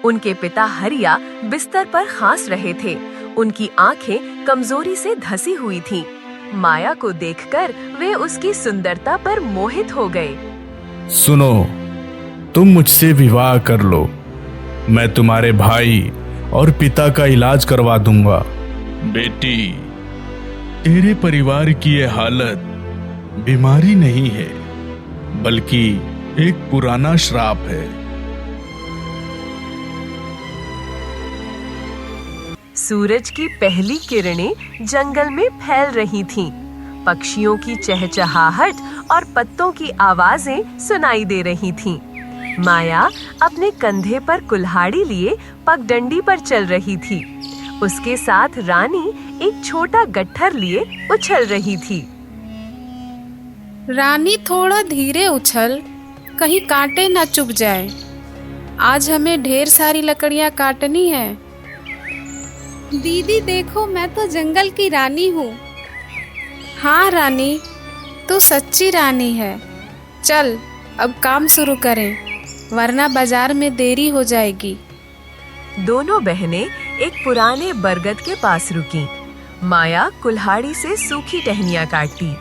उनके पिता हरिया बिस्तर पर खांस रहे थे। उनकी आंखें कमजोरी से धसी हुई थीं। माया को देखकर वे उसकी सुंदरता पर मोहित हो गए। सुनो, तुम मुझसे विवाह कर लो। मैं तुम्हारे भाई और पिता का इलाज करवा दूंगा। बेटी, तेरे परिवार की ये हालत बीमारी नहीं है, बल्कि एक पुराना श्राप है। सूरज की पहली किरणें जंगल में फैल रही थीं। पक्षियों की चहचहाहट और पत्तों की आवाजें सुनाई दे रही थीं। माया अपने कंधे पर कुल्हाड़ी लिए पगडंडी पर चल रही थी। उसके साथ रानी एक छोटा गट्ठर लिए उछल रही थी। रानी, थोड़ा धीरे उछल, कहीं कांटे न चुभ जाए। आज हमें ढेर सारी लकड़ियां काटनी है। दीदी देखो, मैं तो जंगल की रानी हूँ। हाँ रानी, तू सच्ची रानी है। चल अब काम शुरू करें, वरना बाजार में देरी हो जाएगी। दोनों बहनें एक पुराने बरगद के पास रुकीं। माया कुल्हाड़ी से सूखी टहनियां काटती।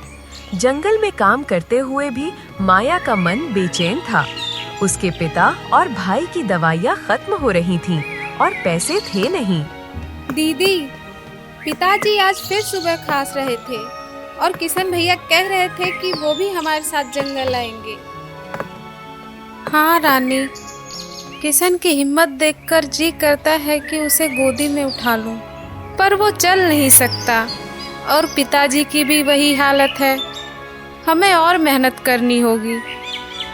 जंगल में काम करते हुए भी माया का मन बेचैन था। उसके पिता और भाई की दवाइयाँ खत्म हो रही थीं और पैसे थे नहीं। दीदी, पिताजी आज फिर सुबह खांस रहे थे और किशन भैया कह रहे थे कि वो भी हमारे साथ जंगल आएंगे। हाँ रानी, किशन की हिम्मत देखकर जी करता है कि उसे गोदी में उठा लूं, पर वो चल नहीं सकता और पिताजी की भी वही हालत है। हमें और मेहनत करनी होगी।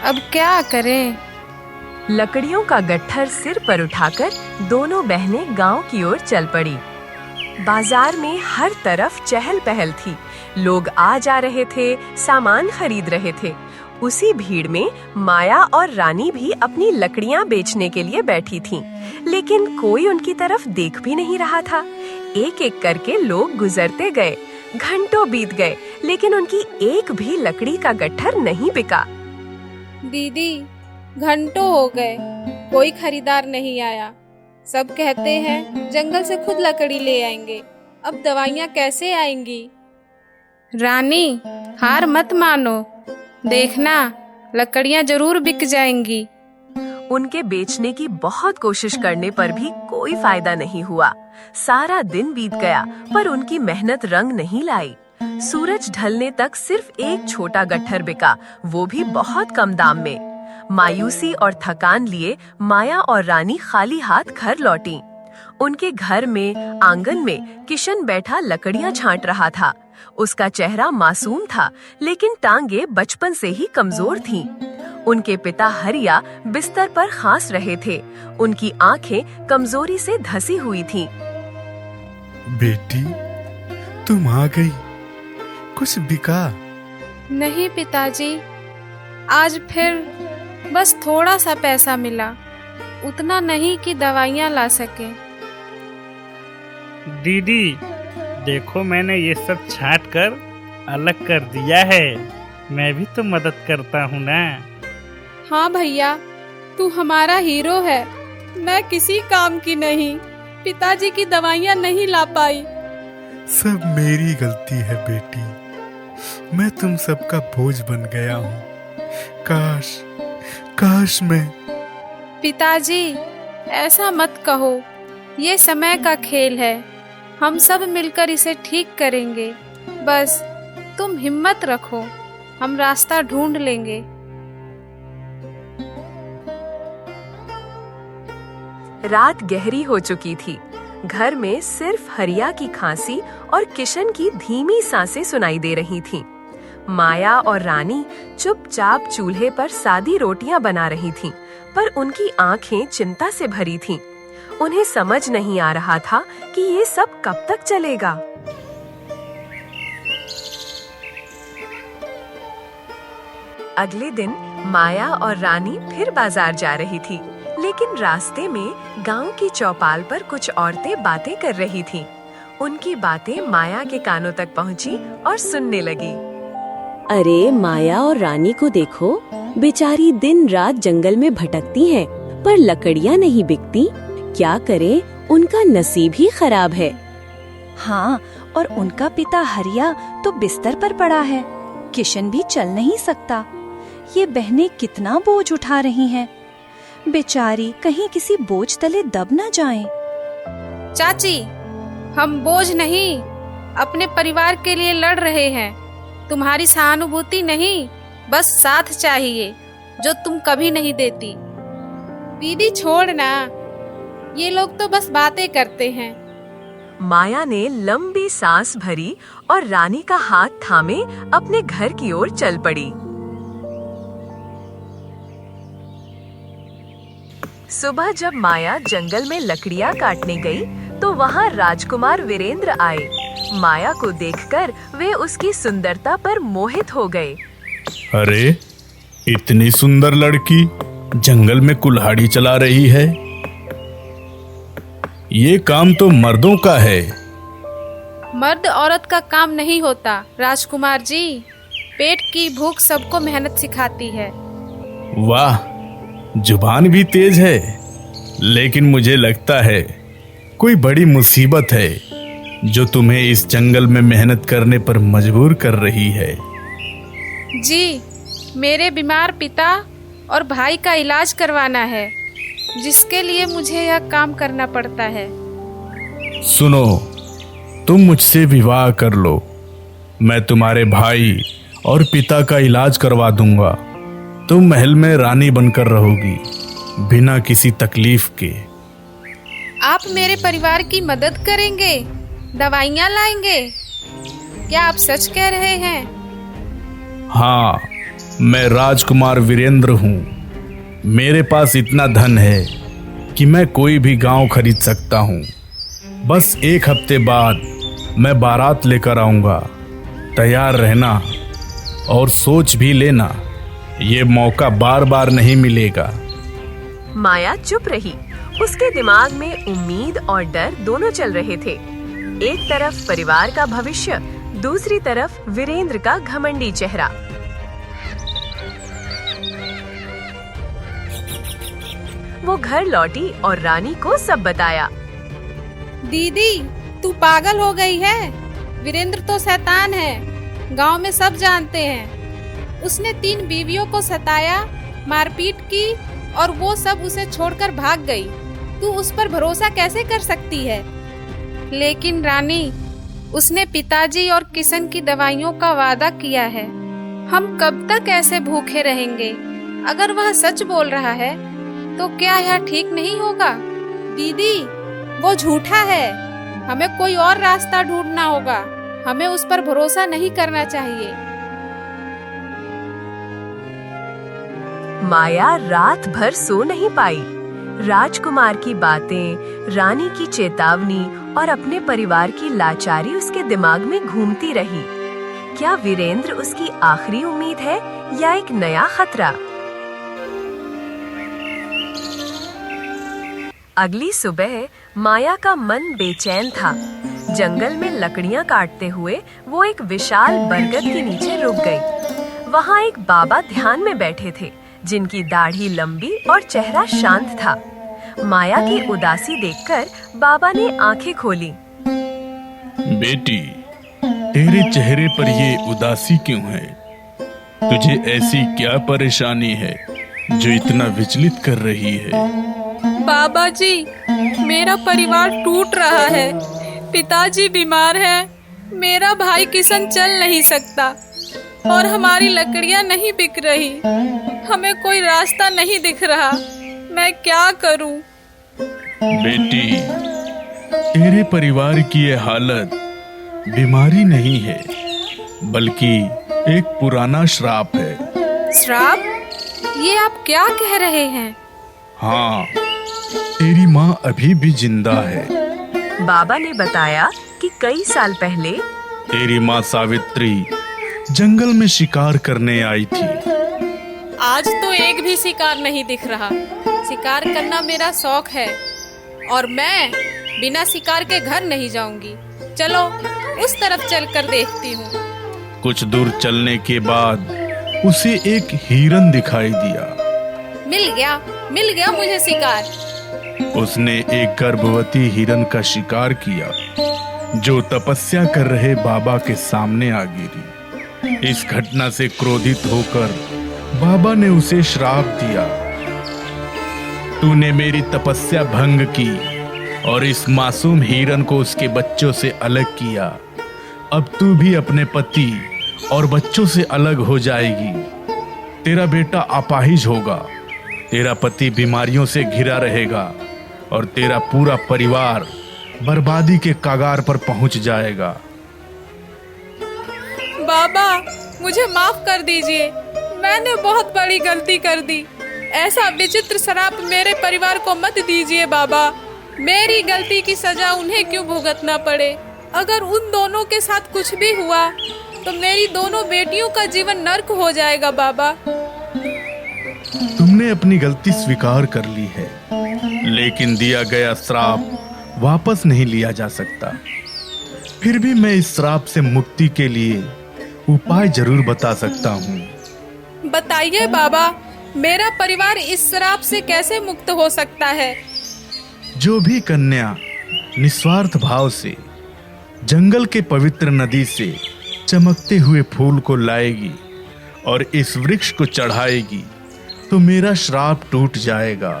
अब क्या करें? लकड़ियों का गट्ठर सिर पर उठाकर दोनों बहनें गांव की ओर चल पड़ी। बाजार में हर तरफ चहल पहल थी। लोग आ जा रहे थे, सामान खरीद रहे थे। उसी भीड़ में माया और रानी भी अपनी लकड़ियां बेचने के लिए बैठी थीं, लेकिन कोई उनकी तरफ देख भी नहीं रहा था। एक एक करके लोग गुजरते गए। घंटों बीत गए, लेकिन उनकी एक भी लकड़ी का गट्ठर नहीं बिका। दीदी, घंटों हो गए, कोई खरीदार नहीं आया। सब कहते हैं जंगल से खुद लकड़ी ले आएंगे। अब दवाइयाँ कैसे आएंगी? रानी, हार मत मानो, देखना लकड़ियाँ जरूर बिक जाएंगी। उनके बेचने की बहुत कोशिश करने पर भी कोई फायदा नहीं हुआ। सारा दिन बीत गया, पर उनकी मेहनत रंग नहीं लाई। सूरज ढलने तक सिर्फ एक छोटा गट्ठर बिका, वो भी बहुत कम दाम में। मायूसी और थकान लिए माया और रानी खाली हाथ घर लौटी। उनके घर में आंगन में किशन बैठा लकड़ियां छांट रहा था। उसका चेहरा मासूम था, लेकिन टांगे बचपन से ही कमजोर थीं। उनके पिता हरिया बिस्तर पर खांस रहे थे। उनकी आंखें कमजोरी से धसी हुई थीं। बेटी, तुम आ गई। कुछ बिका? नहीं पिताजी, आज फिर बस थोड़ा सा पैसा मिला, उतना नहीं कि दवाइयाँ ला सके। दीदी देखो, मैंने ये सब छांट कर अलग कर दिया है। मैं भी तो मदद करता हूँ ना। हाँ भैया, तू हमारा हीरो है। मैं किसी काम की नहीं। पिताजी की दवाइयाँ नहीं ला पाई। सब मेरी गलती है बेटी। मैं तुम सबका बोझ बन गया हूँ। काश मैं। पिताजी, ऐसा मत कहो, ये समय का खेल है। हम सब मिलकर इसे ठीक करेंगे। बस तुम हिम्मत रखो, हम रास्ता ढूंढ लेंगे। रात गहरी हो चुकी थी। घर में सिर्फ हरिया की खांसी और किशन की धीमी सांसें सुनाई दे रही थीं। माया और रानी चुपचाप चूल्हे पर सादी रोटियां बना रही थीं, पर उनकी आंखें चिंता से भरी थीं। उन्हें समझ नहीं आ रहा था कि ये सब कब तक चलेगा। अगले दिन माया और रानी फिर बाजार जा रही थी, लेकिन रास्ते में गांव की चौपाल पर कुछ औरतें बातें कर रही थीं। उनकी बातें माया के कानों तक पहुंची और सुनने लगी। अरे माया और रानी को देखो, बेचारी दिन रात जंगल में भटकती हैं, पर लकड़ियाँ नहीं बिकती। क्या करे, उनका नसीब ही खराब है। हाँ, और उनका पिता हरिया तो बिस्तर पर पड़ा है। किशन भी चल नहीं सकता। ये बहनें कितना बोझ उठा रही हैं। बेचारी कहीं किसी बोझ तले दब न जाएं। चाची, हम बोझ नहीं, अपने परिवार के लिए लड़ रहे हैं। तुम्हारी सहानुभूति नहीं, बस साथ चाहिए, जो तुम कभी नहीं देती। दीदी छोड़ ना, ये लोग तो बस बातें करते हैं। माया ने लंबी सांस भरी और रानी का हाथ थामे अपने घर की ओर चल पड़ी। सुबह जब माया जंगल में लकड़ियाँ काटने गई, तो वहाँ राजकुमार वीरेंद्र आए। माया को देखकर वे उसकी सुंदरता पर मोहित हो गए। अरे, इतनी सुंदर लड़की जंगल में कुल्हाड़ी चला रही है। ये काम तो मर्दों का है। मर्द औरत का काम नहीं होता राजकुमार जी। पेट की भूख सबको मेहनत सिखाती है। वाह, जुबान भी तेज है। लेकिन मुझे लगता है कोई बड़ी मुसीबत है जो तुम्हें इस जंगल में मेहनत करने पर मजबूर कर रही है। जी, मेरे बीमार पिता और भाई का इलाज करवाना है, जिसके लिए मुझे यह काम करना पड़ता है। सुनो, तुम मुझसे विवाह कर लो। मैं तुम्हारे भाई और पिता का इलाज करवा दूंगा। तुम महल में रानी बनकर रहोगी, बिना किसी तकलीफ के। आप मेरे परिवार की मदद करेंगे, दवाइयाँ लाएंगे? क्या आप सच कह रहे हैं? हाँ, मैं राजकुमार वीरेंद्र हूँ। मेरे पास इतना धन है कि मैं कोई भी गांव खरीद सकता हूँ। बस 1 हफ्ते बाद मैं बारात लेकर आऊँगा। तैयार रहना और सोच भी लेना, ये मौका बार बार नहीं मिलेगा। माया चुप रही। उसके दिमाग में उम्मीद और डर दोनों चल रहे थे। एक तरफ परिवार का भविष्य, दूसरी तरफ वीरेंद्र का घमंडी चेहरा। वो घर लौटी और रानी को सब बताया। दीदी, तू पागल हो गई है। वीरेंद्र तो शैतान है, गांव में सब जानते हैं। उसने 3 बीवियों को सताया, मारपीट की और वो सब उसे छोड़कर भाग गई। तू उस पर भरोसा कैसे कर सकती है? लेकिन रानी, उसने पिताजी और किशन की दवाइयों का वादा किया है। हम कब तक ऐसे भूखे रहेंगे? अगर वह सच बोल रहा है तो क्या यह ठीक नहीं होगा? दीदी, वो झूठा है। हमें कोई और रास्ता ढूंढना होगा। हमें उस पर भरोसा नहीं करना चाहिए। माया रात भर सो नहीं पाई। राजकुमार की बातें, रानी की चेतावनी और अपने परिवार की लाचारी उसके दिमाग में घूमती रही। क्या वीरेंद्र उसकी आखिरी उम्मीद है या एक नया खतरा? अगली सुबह माया का मन बेचैन था। जंगल में लकड़ियां काटते हुए वो एक विशाल बरगद के नीचे रुक गई। वहाँ एक बाबा ध्यान में बैठे थे, जिनकी दाढ़ी लंबी और चेहरा शांत था। माया की उदासी देखकर बाबा ने आंखें खोली। बेटी, तेरे चेहरे पर ये उदासी क्यों है? तुझे ऐसी क्या परेशानी है जो इतना विचलित कर रही है? बाबा जी, मेरा परिवार टूट रहा है। पिताजी बीमार हैं, मेरा भाई किशन चल नहीं सकता और हमारी लकड़ियां नहीं बिक रही। हमें कोई रास्ता नहीं दिख रहा। मैं क्या करूं? बेटी, तेरे परिवार की ये हालत बीमारी नहीं है, बल्कि एक पुराना श्राप है। श्राप? ये आप क्या कह रहे हैं? हाँ, तेरी माँ अभी भी जिंदा है। बाबा ने बताया कि कई साल पहले तेरी माँ सावित्री जंगल में शिकार करने आई थी। आज तो एक भी शिकार नहीं दिख रहा। शिकार करना मेरा शौक है और मैं बिना शिकार के घर नहीं जाऊंगी। चलो उस तरफ चलकर देखती हूँ। कुछ दूर चलने के बाद उसे एक हिरन दिखाई दिया। मिल गया मुझे शिकार। उसने एक गर्भवती हिरन का शिकार किया जो तपस्या कर रहे बाबा के सामने आ गिरी। इस घटना से क्रोधित होकर बाबा ने उसे श्राप दिया, तूने मेरी तपस्या भंग की और इस मासूम हिरन को उसके बच्चों से अलग किया। अब तू भी अपने पति और बच्चों से अलग हो जाएगी। तेरा बेटा अपाहिज होगा, तेरा पति बीमारियों से घिरा रहेगा और तेरा पूरा परिवार बर्बादी के कगार पर पहुंच जाएगा। बाबा मुझे माफ कर दीजिए, मैंने बहुत बड़ी गलती कर दी। ऐसा विचित्र श्राप मेरे परिवार को मत दीजिए बाबा। मेरी गलती की सजा उन्हें क्यों भुगतना पड़े। अगर उन दोनों के साथ कुछ भी हुआ तो मेरी दोनों बेटियों का जीवन नर्क हो जाएगा बाबा। तुमने अपनी गलती स्वीकार कर ली है, लेकिन दिया गया श्राप वापस नहीं लिया जा सकता। फिर भी मैं इस श्राप से मुक्ति के लिए उपाय जरूर बता सकता हूँ। बताइए बाबा, मेरा परिवार इस श्राप से कैसे मुक्त हो सकता है? जो भी कन्या निस्वार्थ भाव से जंगल के पवित्र नदी से चमकते हुए फूल को लाएगी और इस वृक्ष को चढ़ाएगी तो मेरा श्राप टूट जाएगा।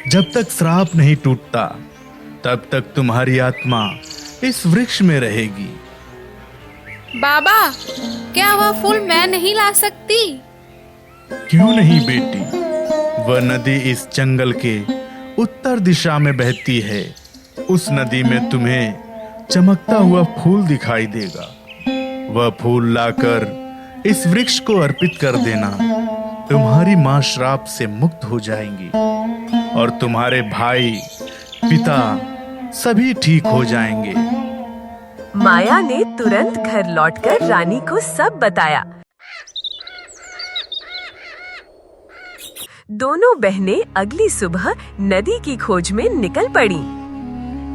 जब तक श्राप नहीं टूटता तब तक तुम्हारी आत्मा इस वृक्ष में रहेगी। बाबा, क्या वह फूल मैं नहीं ला सकती? क्यों नहीं बेटी, वह नदी इस जंगल के उत्तर दिशा में बहती है। उस नदी में तुम्हें चमकता हुआ फूल दिखाई देगा। वह फूल लाकर इस वृक्ष को अर्पित कर देना। तुम्हारी माँ श्राप से मुक्त हो जाएंगी और तुम्हारे भाई, पिता सभी ठीक हो जाएंगे। माया ने तुरंत घर लौटकर रानी को सब बताया। दोनों बहनें अगली सुबह नदी की खोज में निकल पड़ी।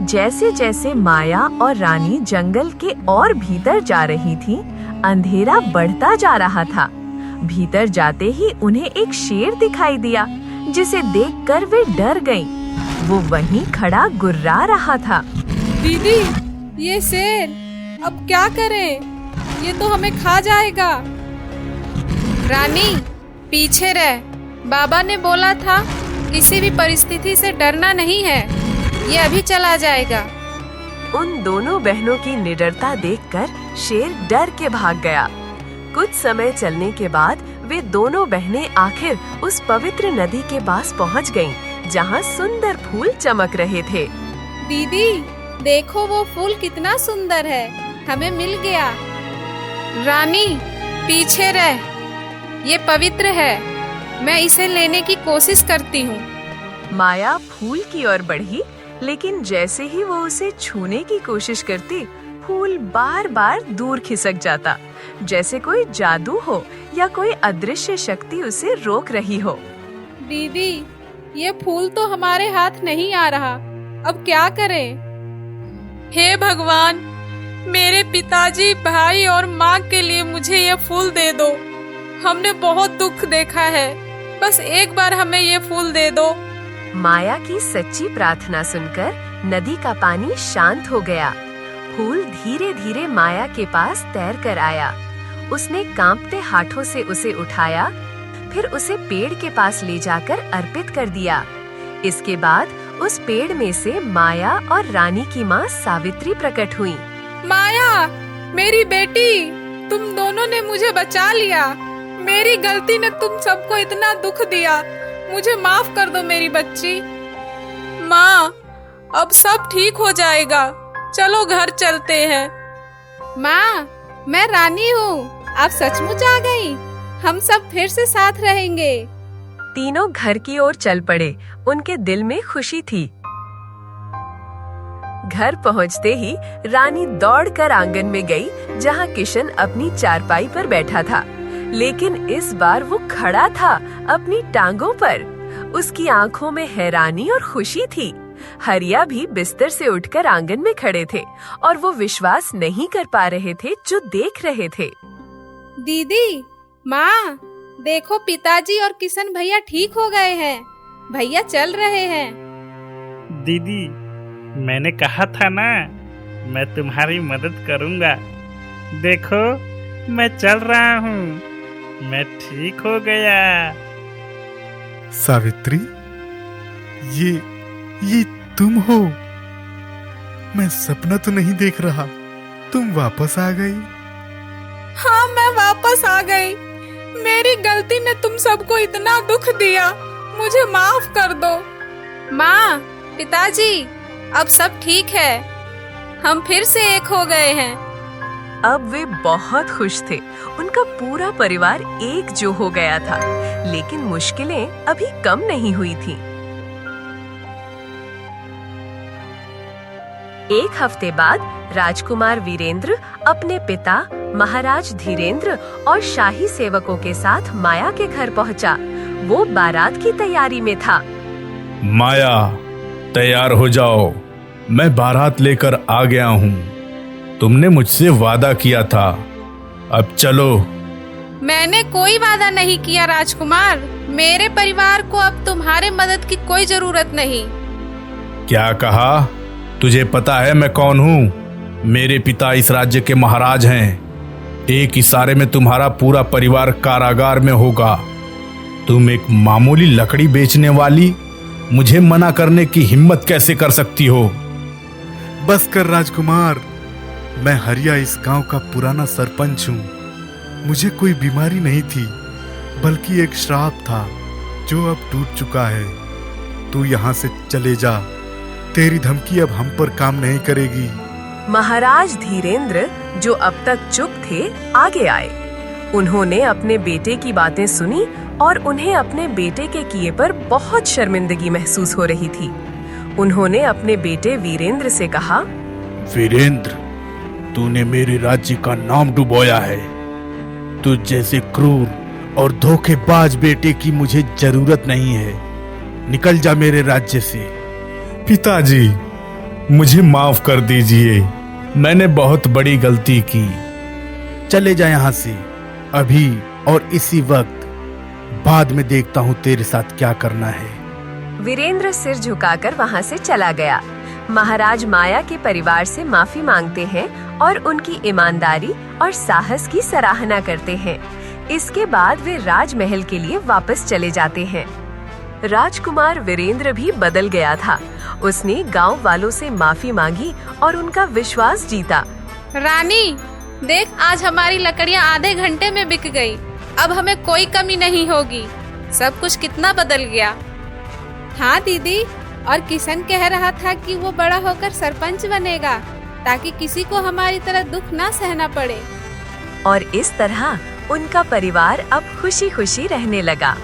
जैसे जैसे माया और रानी जंगल के और भीतर जा रही थी, अंधेरा बढ़ता जा रहा था। भीतर जाते ही उन्हें एक शेर दिखाई दिया, जिसे देखकर वे डर गईं। वो वहीं खड़ा गुर्रा रहा था। दीदी, ये शेर, अब क्या करें? ये तो हमें खा जाएगा। रानी, पीछे रह। बाबा ने बोला था किसी भी परिस्थिति से डरना नहीं है। ये अभी चला जाएगा। उन दोनों बहनों की निडरता देखकर शेर डर के भाग गया। कुछ समय चलने के बाद वे दोनों बहनें आखिर उस पवित्र नदी के पास पहुंच गईं, जहां सुंदर फूल चमक रहे थे। दीदी, देखो वो फूल कितना सुंदर है, हमें मिल गया। रानी, पीछे रह। ये पवित्र है, मैं इसे लेने की कोशिश करती हूँ। माया फूल की ओर बढ़ी, लेकिन जैसे ही वो उसे छूने की कोशिश करती, फूल बार बार दूर खिसक जाता, जैसे कोई जादू हो या कोई अदृश्य शक्ति उसे रोक रही हो। दीदी, ये फूल तो हमारे हाथ नहीं आ रहा, अब क्या करें? हे भगवान, मेरे पिताजी, भाई और माँ के लिए मुझे ये फूल दे दो। हमने बहुत दुख देखा है, बस एक बार हमें ये फूल दे दो। माया की सच्ची प्रार्थना सुनकर नदी का पानी शांत हो गया। फूल धीरे धीरे माया के पास तैर कर आया। उसने कांपते हाथों से उसे उठाया, फिर उसे पेड़ के पास ले जाकर अर्पित कर दिया। इसके बाद उस पेड़ में से माया और रानी की माँ सावित्री प्रकट हुई। माया, मेरी बेटी, तुम दोनों ने मुझे बचा लिया। मेरी गलती ने तुम सबको इतना दुख दिया, मुझे माफ कर दो मेरी बच्ची। माँ, अब सब ठीक हो जाएगा, चलो घर चलते हैं। माँ, मैं रानी हूँ, आप सचमुच आ गई। हम सब फिर से साथ रहेंगे। तीनों घर की ओर चल पड़े। उनके दिल में खुशी थी। घर पहुंचते ही रानी दौड़कर आंगन में गई, जहां किशन अपनी चारपाई पर बैठा था। लेकिन इस बार वो खड़ा था अपनी टांगों पर। उसकी आंखों में हैरानी और खुशी थी। हरिया भी बिस्तर से उठकर आंगन में खड़े थे और वो विश्वास नहीं कर पा रहे थे जो देख रहे थे। दीदी, माँ, देखो पिताजी और किशन भैया ठीक हो गए हैं। भैया चल रहे हैं। दीदी, मैंने कहा था ना, मैं तुम्हारी मदद करूंगा। देखो, मैं चल रहा हूँ, मैं ठीक हो गया। सावित्री, ये तुम हो? मैं सपना तो नहीं देख रहा, तुम वापस आ गई। हाँ, मैं वापस आ गई। मेरी गलती ने तुम सबको इतना दुख दिया, मुझे माफ कर दो। माँ, पिताजी, अब सब ठीक है। हम फिर से एक हो गए हैं। अब वे बहुत खुश थे। उनका पूरा परिवार एकजुट हो गया था, लेकिन मुश्किलें अभी कम नहीं हुई थीं। एक हफ्ते बाद राजकुमार वीरेंद्र अपने पिता महाराज धीरेंद्र और शाही सेवकों के साथ माया के घर पहुंचा। वो बारात की तैयारी में था। माया, तैयार हो जाओ, मैं बारात लेकर आ गया हूँ। तुमने मुझसे वादा किया था, अब चलो। मैंने कोई वादा नहीं किया राजकुमार। मेरे परिवार को अब तुम्हारे मदद की कोई जरूरत नहीं। क्या कहा? तुझे पता है मैं कौन हूँ? मेरे पिता इस राज्य के महाराज हैं। एक इशारे में तुम्हारा पूरा परिवार कारागार में होगा। तुम एक मामूली लकड़ी बेचने वाली मुझे मना करने की हिम्मत कैसे कर सकती हो? बस कर राजकुमार, मैं हरिया इस गांव का पुराना सरपंच हूँ। मुझे कोई बीमारी नहीं थी, बल्कि एक श्राप था जो अब टूट चुका है। तू यहाँ से चले जा, तेरी धमकी अब हम पर काम नहीं करेगी। महाराज धीरेंद्र, जो अब तक चुप थे, आगे आए। उन्होंने अपने बेटे की बातें सुनी और उन्हें अपने बेटे के किए पर बहुत शर्मिंदगी महसूस हो रही थी। उन्होंने अपने बेटे वीरेंद्र से कहा, वीरेंद्र, तूने मेरे राज्य का नाम डुबोया है। तुझ जैसे क्रूर और धोखेबाज बेटे की मुझे जरूरत नहीं है। निकल जा मेरे राज्य से। पिताजी, मुझे माफ कर दीजिए, मैंने बहुत बड़ी गलती की। चले जा यहाँ से अभी और इसी वक्त। बाद में देखता हूँ तेरे साथ क्या करना है। वीरेंद्र सिर झुकाकर वहां से चला गया। महाराज माया के परिवार से माफी मांगते हैं और उनकी ईमानदारी और साहस की सराहना करते हैं। इसके बाद वे राजमहल के लिए वापस चले जाते हैं। राजकुमार वीरेंद्र भी बदल गया था। उसने गांव वालों से माफी मांगी और उनका विश्वास जीता। रानी, देख, आज हमारी लकड़ियाँ आधे घंटे में बिक गई। अब हमें कोई कमी नहीं होगी। सब कुछ कितना बदल गया। हाँ दीदी, और किशन कह रहा था कि वो बड़ा होकर सरपंच बनेगा, ताकि किसी को हमारी तरह दुख ना सहना पड़े। और इस तरह उनका परिवार अब खुशी खुशी रहने लगा।